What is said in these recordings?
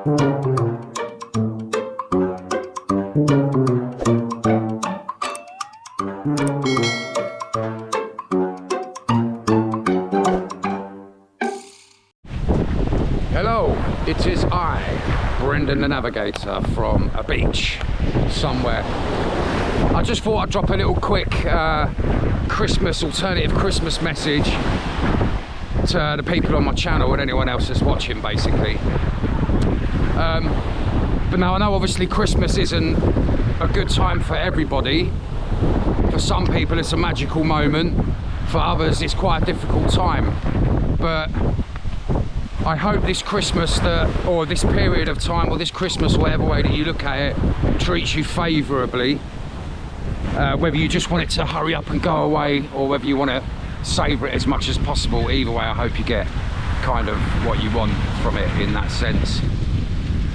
Hello, it is I, Brendan the Navigator, from a beach somewhere. I just thought I'd drop a little quick alternative Christmas message to the people on my channel and anyone else that's watching, basically. But now I know obviously Christmas isn't a good time for everybody. For some people it's a magical moment, for others it's quite a difficult time. But I hope this Christmas or this period of time, or this Christmas, whatever way that you look at it, treats you favourably. Whether you just want it to hurry up and go away, or whether you want to savour it as much as possible, either way I hope you get kind of what you want from it in that sense.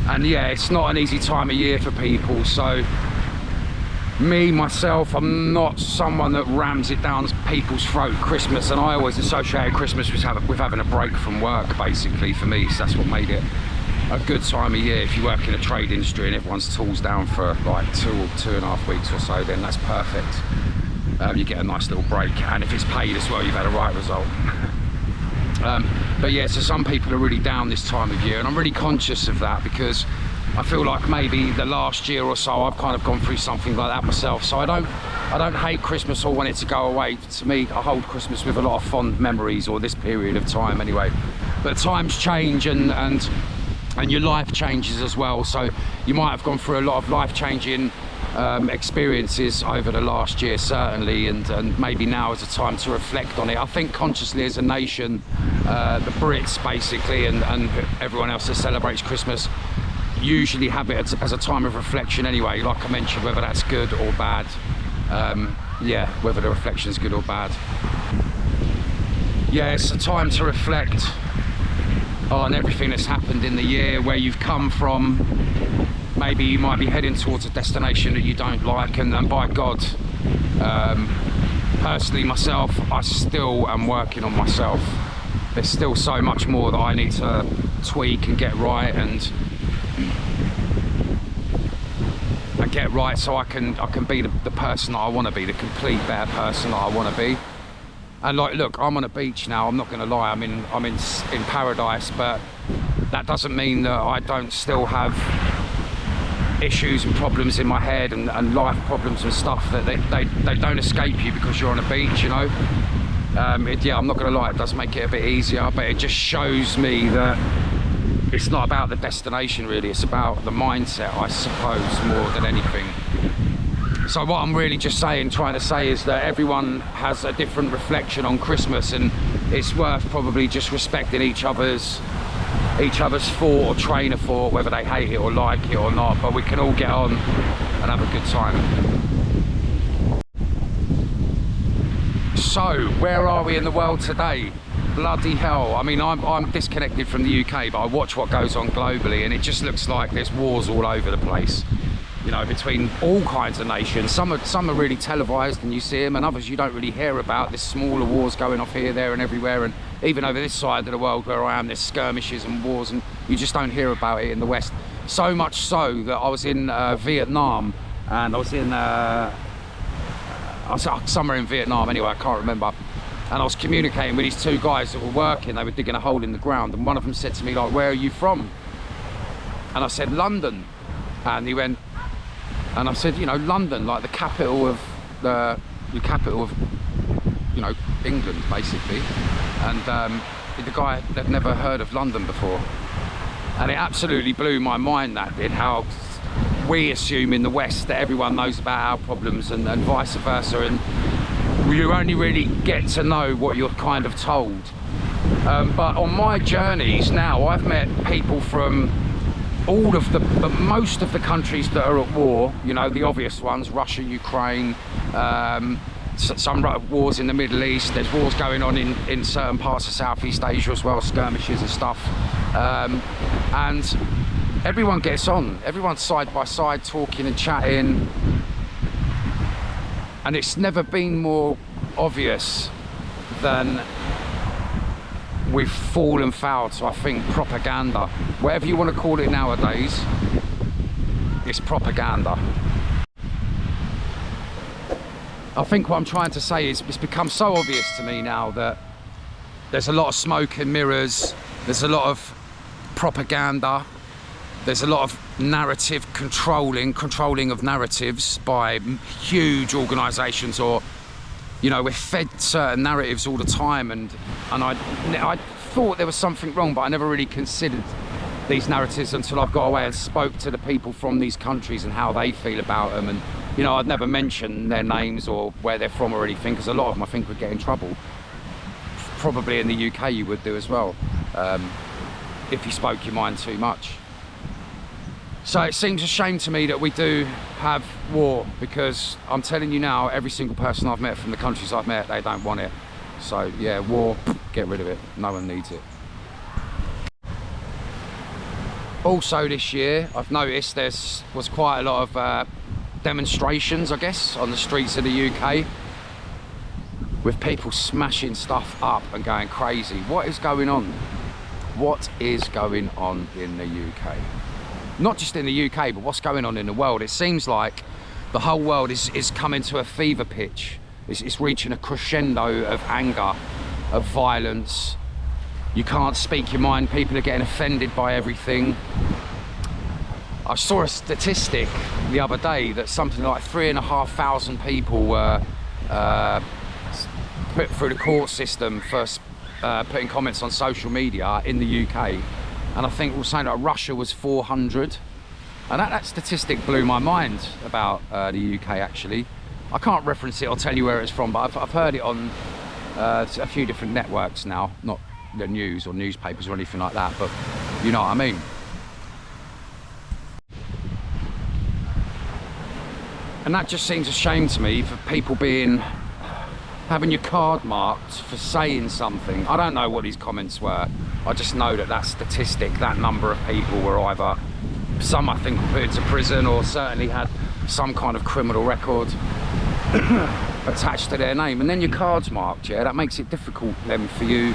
And yeah, it's not an easy time of year for people, so myself, I'm not someone that rams it down people's throat, Christmas, and I always associate Christmas with having a break from work, basically, for me. So that's what made it a good time of year. If you work in a trade industry and everyone's tools down for like 2.5 weeks or so, then that's perfect. You get a nice little break, and if it's paid as well, you've had a right result. But yeah, so some people are really down this time of year, and I'm really conscious of that, because I feel like maybe the last year or so I've kind of gone through something like that myself. So I don't hate Christmas or want it to go away. To me, I hold Christmas with a lot of fond memories, or this period of time anyway. But times change, and your life changes as well. So you might have gone through a lot of life-changing experiences over the last year, certainly, and maybe now is a time to reflect on it. I think consciously as a nation, the Brits basically, and everyone else that celebrates Christmas, usually have it as a time of reflection anyway, like I mentioned, whether that's good or bad. Yeah, whether the reflection's good or bad. Yeah, it's a time to reflect on everything that's happened in the year, where you've come from. Maybe you might be heading towards a destination that you don't like, and by God, personally myself, I still am working on myself. There's still so much more that I need to tweak and get right, and get right, so I can be the person that I want to be, the complete better person that I want to be. And like, look, I'm on a beach now, I'm not going to lie, I'm in paradise, but that doesn't mean that I don't still have issues and problems in my head, and life problems and stuff, that they don't escape you because you're on a beach, you know. Yeah, I'm not going to lie, it does make it a bit easier, but it just shows me that it's not about the destination really, it's about the mindset, I suppose, more than anything. So what I'm really just trying to say is that everyone has a different reflection on Christmas, and it's worth probably just respecting each other's thought or train of thought, whether they hate it or like it or not, but we can all get on and have a good time. So, where are we in the world today? Bloody hell. I mean, I'm disconnected from the UK, but I watch what goes on globally, and it just looks like there's wars all over the place. You know, between all kinds of nations. Some are really televised and you see them, and others you don't really hear about. There's smaller wars going off here, there and everywhere, and even over this side of the world where I am, there's skirmishes and wars, and you just don't hear about it in the West. So much so that I was in Vietnam, and I was in somewhere in Vietnam anyway, I can't remember. And I was communicating with these two guys that were working. They were digging a hole in the ground, and one of them said to me, like, "Where are you from?" And I said, "London." And he went, and I said, "You know, London, like the capital of you know, England, basically." And the guy had never heard of London before, and it absolutely blew my mind, that bit, how we assume in the West that everyone knows about our problems, and vice versa, and you only really get to know what you're kind of told. But on my journeys now, I've met people from all of but most of the countries that are at war, you know, the obvious ones, Russia, Ukraine, some wars in the Middle East, there's wars going on in certain parts of Southeast Asia as well, skirmishes and stuff. And everyone gets on, everyone's side by side talking and chatting. And it's never been more obvious than we've fallen foul to, I think, propaganda. Whatever you want to call it nowadays, it's propaganda. I think what I'm trying to say is it's become so obvious to me now that there's a lot of smoke and mirrors, there's a lot of propaganda, there's a lot of narrative controlling of narratives by huge organisations, or, you know, we're fed certain narratives all the time, and I thought there was something wrong, but I never really considered these narratives until I've got away and spoke to the people from these countries and how they feel about them. And, you know, I'd never mention their names or where they're from or anything, because a lot of them I think would get in trouble. Probably in the UK you would do as well, if you spoke your mind too much. So it seems a shame to me that we do have war, because I'm telling you now, every single person I've met from the countries I've met, they don't want it. So yeah, war, get rid of it. No one needs it. Also this year, I've noticed there was quite a lot of demonstrations, I guess, on the streets of the UK, with people smashing stuff up and going crazy. What is going on? What is going on in the UK? Not just in the UK, but what's going on in the world? It seems like the whole world is coming to a fever pitch. It's reaching a crescendo of anger, of violence. You can't speak your mind. People are getting offended by everything. I saw a statistic the other day that something like 3,500 people were put through the court system for putting comments on social media in the UK. And I think we're saying that Russia was 400. And that statistic blew my mind about the UK, actually. I can't reference it or tell you where it's from, but I've heard it on a few different networks now, not the news or newspapers or anything like that, but you know what I mean. And that just seems a shame to me, for people having your card marked for saying something. I don't know what these comments were. I just know that that statistic, that number of people were either, some I think were put into prison, or certainly had some kind of criminal record attached to their name. And then your card's marked, yeah, that makes it difficult then for you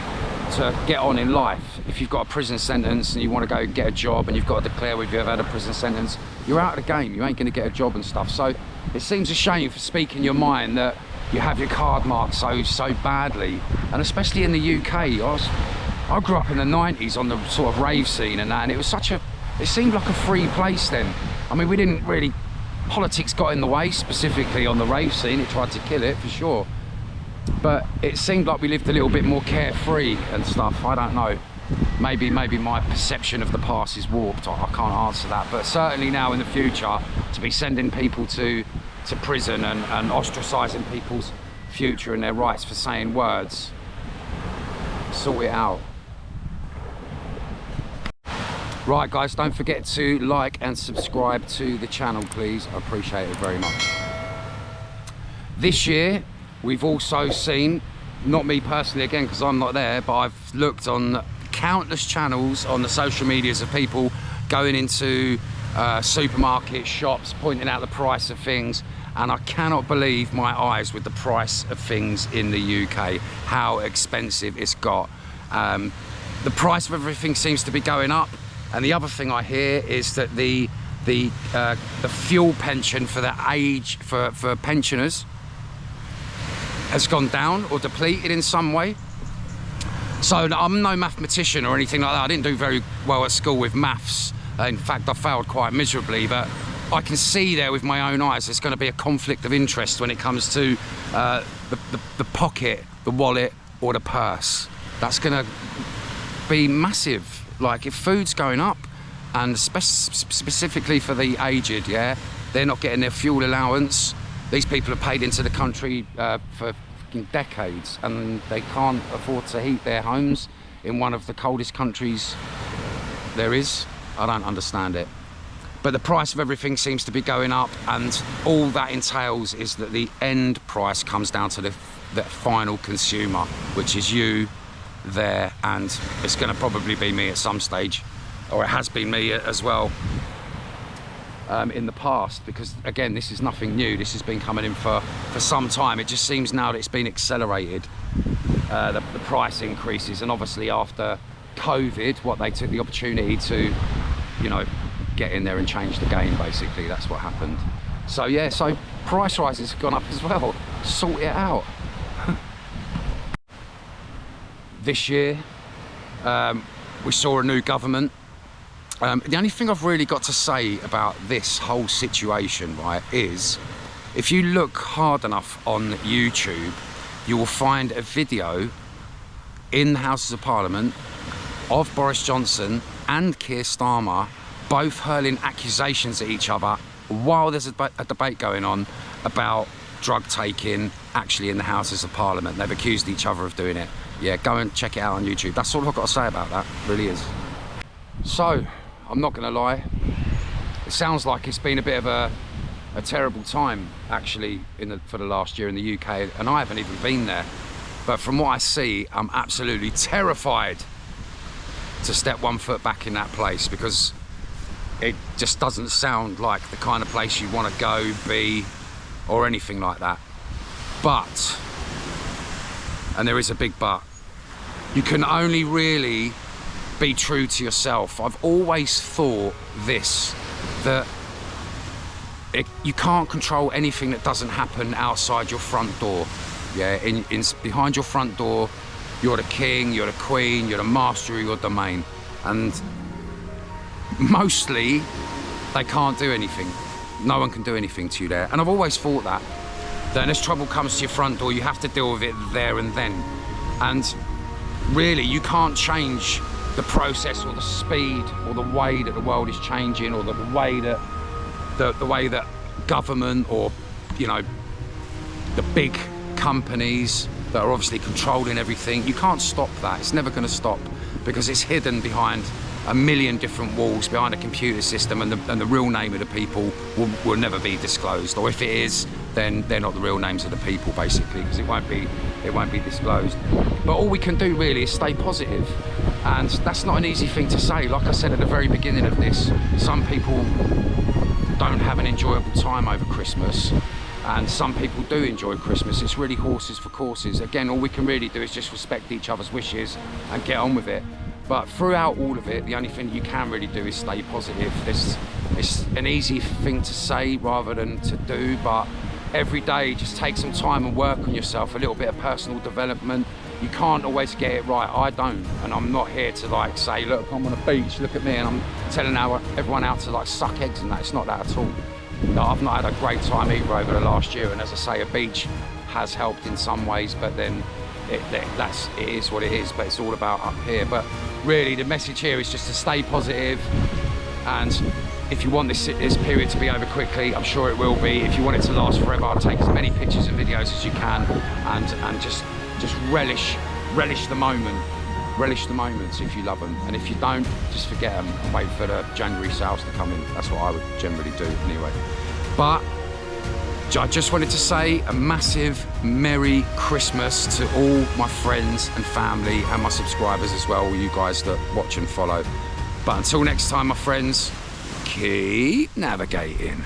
to get on in life. If you've got a prison sentence and you want to go get a job and you've got to declare whether you've had a prison sentence, you're out of the game. You ain't going to get a job and stuff. So it seems a shame, for speaking your mind, that you have your card marked so badly. And especially in the UK, I grew up in the 90s on the sort of rave scene and that, and it was it seemed like a free place then. I mean, we didn't really, politics got in the way, specifically on the rave scene. It tried to kill it for sure, but it seemed like we lived a little bit more carefree and stuff. I don't know, maybe my perception of the past is warped. I can't answer that, but certainly now in the future, to be sending people to prison and ostracising people's future and their rights for saying words, sort it out. Right guys, don't forget to like and subscribe to the channel, please. I appreciate it very much. This year we've also seen, not me personally again because I'm not there, but I've looked on countless channels on the social medias of people going into supermarkets, shops, pointing out the price of things, and I cannot believe my eyes with the price of things in the UK, how expensive it's got. The price of everything seems to be going up. And the other thing I hear is that the fuel pension for the age for pensioners has gone down or depleted in some way. So I'm no mathematician or anything like that. I didn't do very well at school with maths. In fact, I failed quite miserably. But I can see there with my own eyes there's going to be a conflict of interest when it comes to the pocket, the wallet, or the purse. That's going to be massive. Like, if food's going up, and specifically for the aged, yeah, they're not getting their fuel allowance. These people have paid into the country for decades, and they can't afford to heat their homes in one of the coldest countries there is. I don't understand it. But the price of everything seems to be going up, and all that entails is that the end price comes down to the final consumer, which is you there, and it's going to probably be me at some stage, or it has been me as well in the past, because again, this is nothing new. This has been coming in for some time. It just seems now that it's been accelerated. the price increases, and obviously after COVID, what they took the opportunity to, you know, get in there and change the game. Basically, that's what happened. So yeah, so price rises have gone up as well. Sort it out. This year, we saw a new government. The only thing I've really got to say about this whole situation, right, is if you look hard enough on YouTube, you will find a video in the Houses of Parliament of Boris Johnson and Keir Starmer both hurling accusations at each other while there's a debate going on about drug taking actually in the Houses of Parliament. They've accused each other of doing it. Yeah, go and check it out on YouTube. That's all I've got to say about that, really is. So, I'm not going to lie, it sounds like it's been a bit of a terrible time actually for the last year in the UK, and I haven't even been there. But from what I see, I'm absolutely terrified to step one foot back in that place, because it just doesn't sound like the kind of place you want to go, be, or anything like that. But, and there is a big but, you can only really be true to yourself. I've always thought this, that you can't control anything that doesn't happen outside your front door. Yeah, behind your front door, you're the king, you're the queen, you're the master of your domain. And mostly, they can't do anything. No one can do anything to you there. And I've always thought that as trouble comes to your front door, you have to deal with it there and then. And really, you can't change the process or the speed or the way that the world is changing, or the way that the way that government, or, you know, the big companies that are obviously controlling everything. You can't stop that. It's never going to stop, because it's hidden behind a million different walls, behind a computer system, and the real name of the people will never be disclosed. Or if it is, then they're not the real names of the people, basically, because it won't be disclosed. But all we can do really is stay positive, and that's not an easy thing to say. Like I said at the very beginning of this, some people don't have an enjoyable time over Christmas, and some people do enjoy Christmas. It's really horses for courses. Again, all we can really do is just respect each other's wishes and get on with it. But throughout all of it, the only thing you can really do is stay positive. It's an easy thing to say rather than to do, but every day just take some time and work on yourself, a little bit of personal development. You can't always get it right. I don't, and I'm not here to like say, look, I'm on a beach, look at me, and I'm telling everyone out to like suck eggs and that. It's not that at all. No, I've not had a great time either over the last year, and as I say, a beach has helped in some ways, but then it is what it is. But it's all about up here. But really, the message here is just to stay positive, and if you want this period to be over quickly, I'm sure it will be. If you want it to last forever, I'll take as many pictures and videos as you can, and just relish the moment. Relish the moments if you love them, and if you don't, just forget them and wait for the January sales to come in. That's what I would generally do anyway. But I just wanted to say a massive Merry Christmas to all my friends and family, and my subscribers as well, you guys that watch and follow. But until next time, my friends, keep navigating.